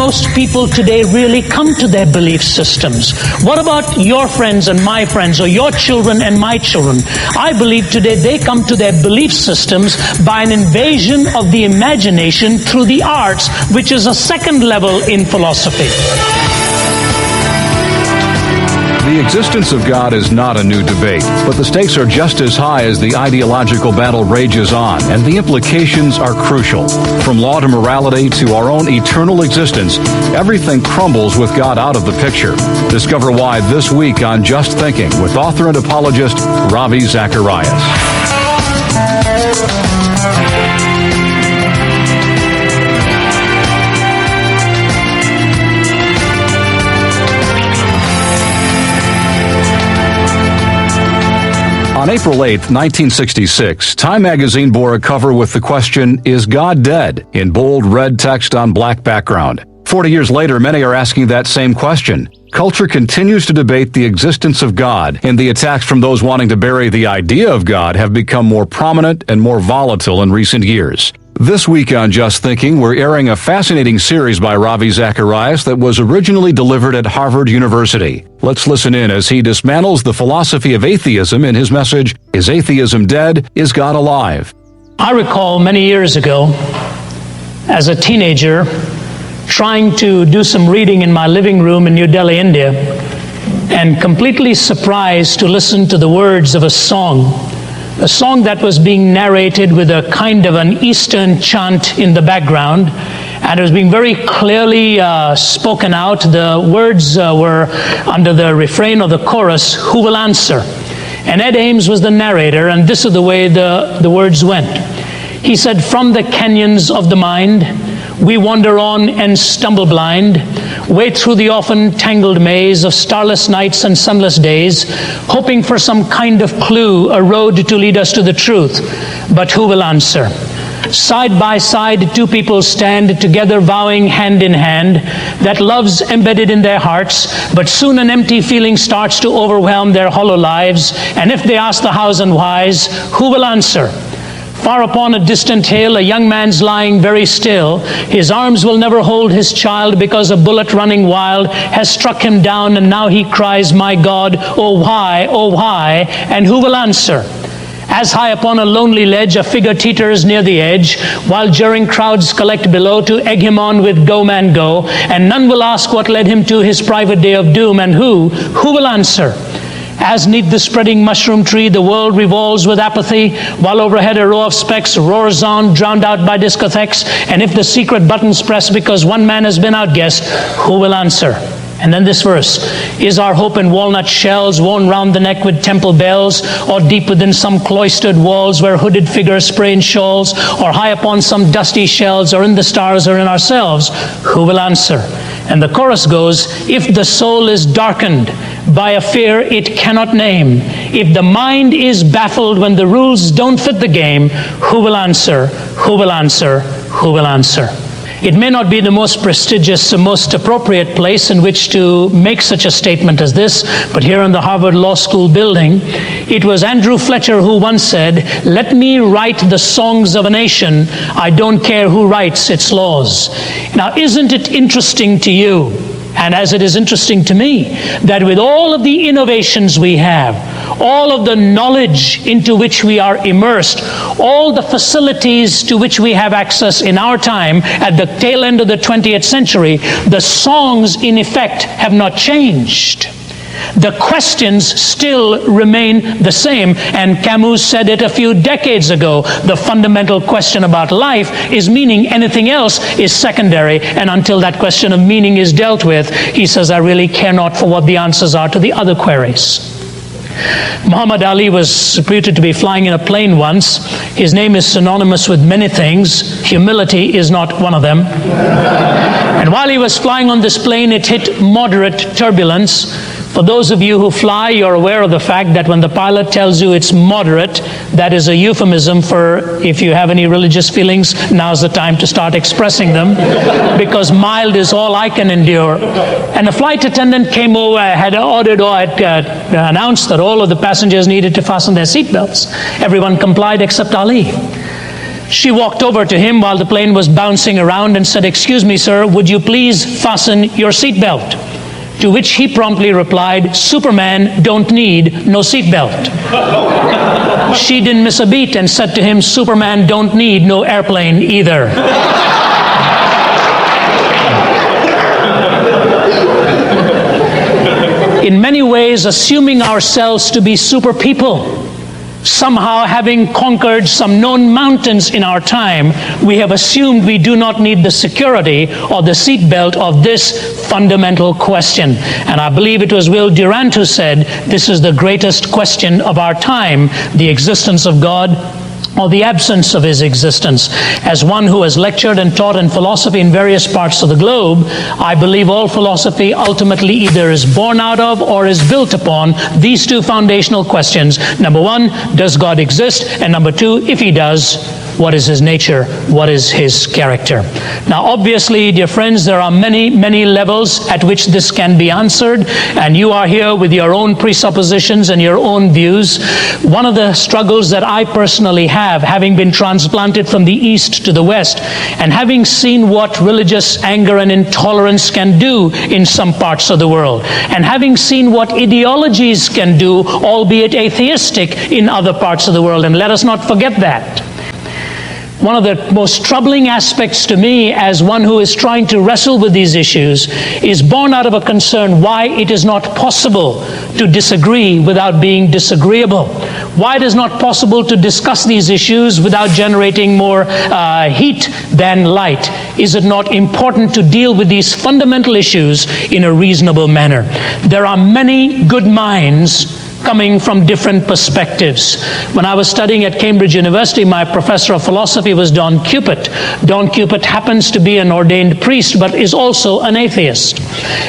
most people today really come to their belief systems? What about your friends and my friends, or your children and my children? I believe today they come to their belief systems by an invasion of the imagination through the arts, which is a second level in philosophy. The existence of God is not a new debate, but the stakes are just as high as the ideological battle rages on, and the implications are crucial. From law to morality to our own eternal existence, everything crumbles with God out of the picture. Discover why this week on Just Thinking with author and apologist Ravi Zacharias. On April 8, 1966, Time magazine bore a cover with the question, "Is God dead?" in bold red text on black background. 40 years later, many are asking that same question. Culture continues to debate the existence of God, and the attacks from those wanting to bury the idea of God have become more prominent and more volatile in recent years. This week on Just Thinking, we're airing a fascinating series by Ravi Zacharias that was originally delivered at Harvard University. Let's listen in as he dismantles the philosophy of atheism in his message, "Is Atheism Dead? Is God Alive?" I recall many years ago, as a teenager, trying to do some reading in my living room in New Delhi, India, and completely surprised to listen to the words of a song that was being narrated with a kind of an Eastern chant in the background, and it was being very clearly spoken out. The words were under the refrain or the chorus, "Who will answer?" And Ed Ames was the narrator, and this is the way the words went. He said, "From the canyons of the mind, we wander on and stumble blind, wade through the often tangled maze of starless nights and sunless days, hoping for some kind of clue, a road to lead us to the truth. But who will answer? Side by side, two people stand together, vowing hand in hand that love's embedded in their hearts, but soon an empty feeling starts to overwhelm their hollow lives, and if they ask the hows and whys, who will answer? Far upon a distant hill, a young man's lying very still. His arms will never hold his child because a bullet running wild has struck him down, and now he cries, 'My God, oh why, and who will answer?' As high upon a lonely ledge, a figure teeters near the edge, while jeering crowds collect below to egg him on with go man go, and none will ask what led him to his private day of doom, and who will answer? As 'neath the spreading mushroom tree, the world revolves with apathy, while overhead a row of specks roars on, drowned out by discotheques. And if the secret button's pressed because one man has been outguessed, who will answer?" And then this verse, "Is our hope in walnut shells worn round the neck with temple bells, or deep within some cloistered walls where hooded figures spray in shawls, or high upon some dusty shelves, or in the stars, or in ourselves? Who will answer?" And the chorus goes, "If the soul is darkened by a fear it cannot name, if the mind is baffled when the rules don't fit the game, who will answer? Who will answer? Who will answer?" It may not be the most prestigious, the most appropriate place in which to make such a statement as this, but here in the Harvard Law School building, it was Andrew Fletcher who once said, "Let me write the songs of a nation. I don't care who writes its laws." Now, isn't it interesting to you, and as it is interesting to me, that with all of the innovations we have, all of the knowledge into which we are immersed, all the facilities to which we have access in our time at the tail end of the 20th century, the songs in effect have not changed. The questions still remain the same, and Camus said it a few decades ago. The fundamental question about life is meaning. Anything else is secondary, and until that question of meaning is dealt with, he says, I really care not for what the answers are to the other queries. Muhammad Ali was reputed to be flying in a plane once. His name is synonymous with many things. Humility is not one of them. And while he was flying on this plane, it hit moderate turbulence. For those of you who fly, you're aware of the fact that when the pilot tells you it's moderate, that is a euphemism for, if you have any religious feelings, now's the time to start expressing them, because mild is all I can endure. And the flight attendant came over, had ordered or had announced that all of the passengers needed to fasten their seatbelts. Everyone complied except Ali. She walked over to him while the plane was bouncing around and said, "Excuse me, sir, would you please fasten your seatbelt?" To which he promptly replied, "Superman don't need no seatbelt." She didn't miss a beat and said to him, "Superman don't need no airplane either." In many ways, assuming ourselves to be super people, somehow having conquered some known mountains in our time, we have assumed we do not need the security or the seatbelt of this fundamental question. And I believe it was Will Durant who said, this is the greatest question of our time, the existence of God or the absence of his existence. As one who has lectured and taught in philosophy in various parts of the globe, I believe all philosophy ultimately either is born out of or is built upon these two foundational questions. Number one, does God exist? And number two, if he does, what is his nature? What is his character? Now, obviously, dear friends, there are many, many levels at which this can be answered, and you are here with your own presuppositions and your own views. One of the struggles that I personally have, having been transplanted from the East to the West, and having seen what religious anger and intolerance can do in some parts of the world, and having seen what ideologies can do, albeit atheistic, in other parts of the world, and let us not forget that. One of the most troubling aspects to me as one who is trying to wrestle with these issues is born out of a concern why it is not possible to disagree without being disagreeable. Why it is not possible to discuss these issues without generating more heat than light. Is it not important to deal with these fundamental issues in a reasonable manner? There are many good minds coming from different perspectives. When I was studying at Cambridge University, my professor of philosophy was Don Cupid. Don Cupid happens to be an ordained priest, but is also an atheist.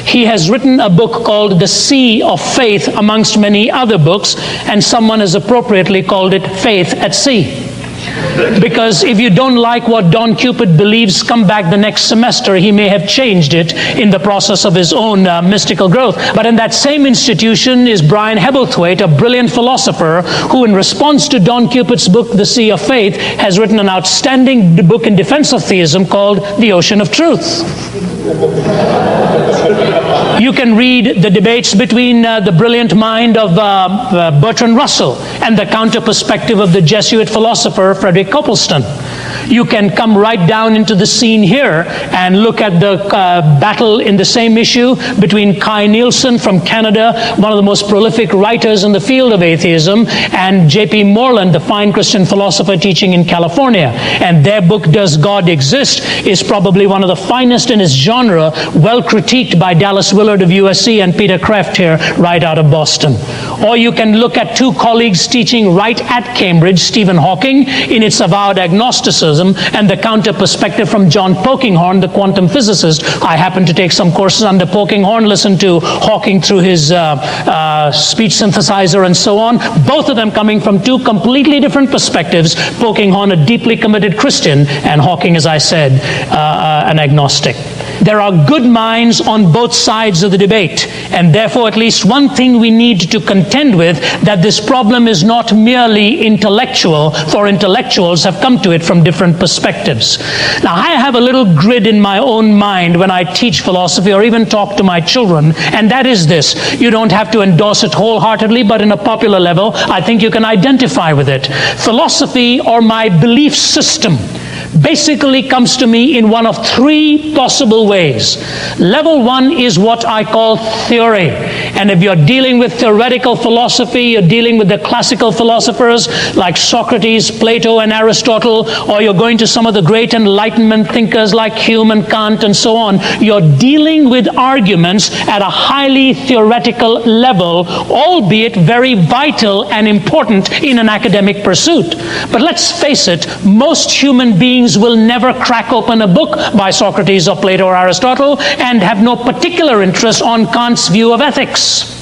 He has written a book called The Sea of Faith, amongst many other books, and someone has appropriately called it Faith at Sea. Because if you don't like what Don Cupid believes, come back the next semester. He may have changed it in the process of his own mystical growth. But in that same institution is Brian Hebblethwaite, a brilliant philosopher, who in response to Don Cupid's book, The Sea of Faith, has written an outstanding book in defense of theism called The Ocean of Truth. You can read the debates between the brilliant mind of Bertrand Russell and the counter perspective of the Jesuit philosopher Frederick Copleston. You can come right down into the scene here and look at the battle in the same issue between Kai Nielsen from Canada, one of the most prolific writers in the field of atheism, and J.P. Moreland, the fine Christian philosopher teaching in California. And their book, Does God Exist?, is probably one of the finest in its genre, well critiqued by Dallas Willard of USC and Peter Kreeft here right out of Boston. Or you can look at two colleagues teaching right at Cambridge, Stephen Hawking in its avowed agnosticism, and the counter perspective from John Polkinghorne, the quantum physicist. I happen to take some courses under Polkinghorne, listen to Hawking through his speech synthesizer and so on. Both of them coming from two completely different perspectives. Polkinghorne, a deeply committed Christian, and Hawking, as I said, an agnostic. There are good minds on both sides of the debate, and therefore at least one thing we need to contend with, that this problem is not merely intellectual, for intellectuals have come to it from different perspectives. Now, I have a little grid in my own mind when I teach philosophy or even talk to my children, and that is this. You don't have to endorse it wholeheartedly, but in a popular level, I think you can identify with it. Philosophy, or my belief system, basically comes to me in one of three possible ways. Level one is what I call theory. And if you're dealing with theoretical philosophy, you're dealing with the classical philosophers like Socrates, Plato, and Aristotle, or you're going to some of the great Enlightenment thinkers like Hume and Kant and so on, you're dealing with arguments at a highly theoretical level, albeit very vital and important in an academic pursuit. But let's face it, most human beings will never crack open a book by Socrates or Plato or Aristotle and have no particular interest on Kant's view of ethics.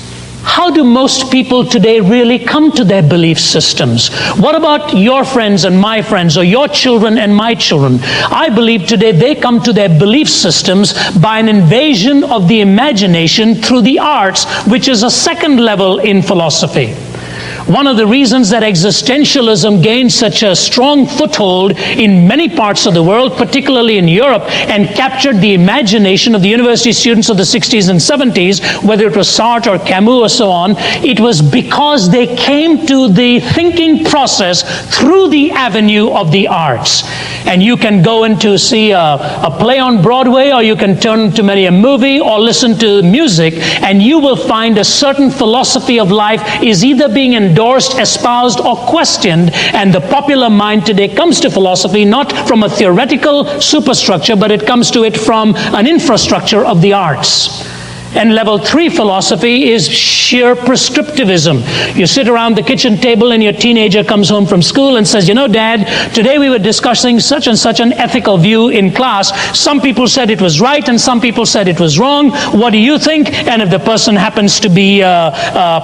How do most people today really come to their belief systems? What about your friends and my friends, or your children and my children? I believe today they come to their belief systems by an invasion of the imagination through the arts, which is a second level in philosophy. One of the reasons that existentialism gained such a strong foothold in many parts of the world, particularly in Europe, and captured the imagination of the university students of the 60s and 70s, whether it was Sartre or Camus or so on, it was because they came to the thinking process through the avenue of the arts. And you can go in to see a play on Broadway, or you can turn to many a movie or listen to music, and you will find a certain philosophy of life is either being endorsed, espoused, or questioned. And the popular mind today comes to philosophy not from a theoretical superstructure, but it comes to it from an infrastructure of the arts. And level 3 philosophy is sheer prescriptivism. You sit around the kitchen table and your teenager comes home from school and says, you know, Dad, today we were discussing such and such an ethical view in class. Some people said it was right and some people said it was wrong. What do you think? And if the person happens to be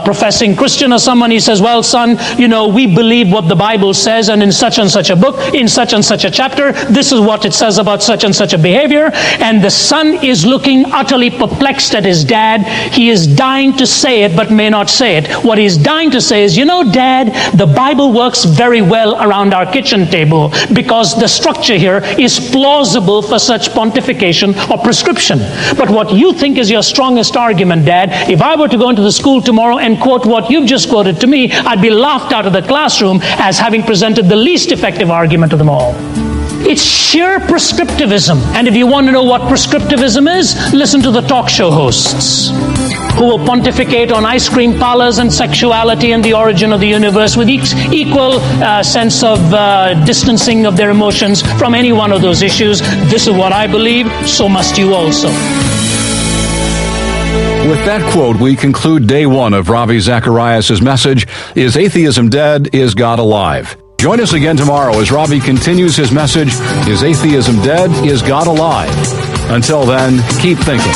professing Christian or someone, he says, well, son, you know, we believe what the Bible says, and in such and such a book, in such and such a chapter, this is what it says about such and such a behavior. And the son is looking utterly perplexed at his dad. He is dying to say it, but may not say it. What he's dying to say is, you know, Dad, the Bible works very well around our kitchen table because the structure here is plausible for such pontification or prescription. But what you think is your strongest argument, Dad, if I were to go into the school tomorrow and quote what you've just quoted to me, I'd be laughed out of the classroom as having presented the least effective argument of them all. It's sheer prescriptivism. And if you want to know what prescriptivism is, listen to the talk show hosts who will pontificate on ice cream parlors and sexuality and the origin of the universe with equal sense of distancing of their emotions from any one of those issues. This is what I believe, so must you also. With that quote, we conclude day 1 of Ravi Zacharias' message, Is Atheism Dead? Is God Alive? Join us again tomorrow as Ravi continues his message, Is Atheism Dead? Is God Alive? Until then, keep thinking.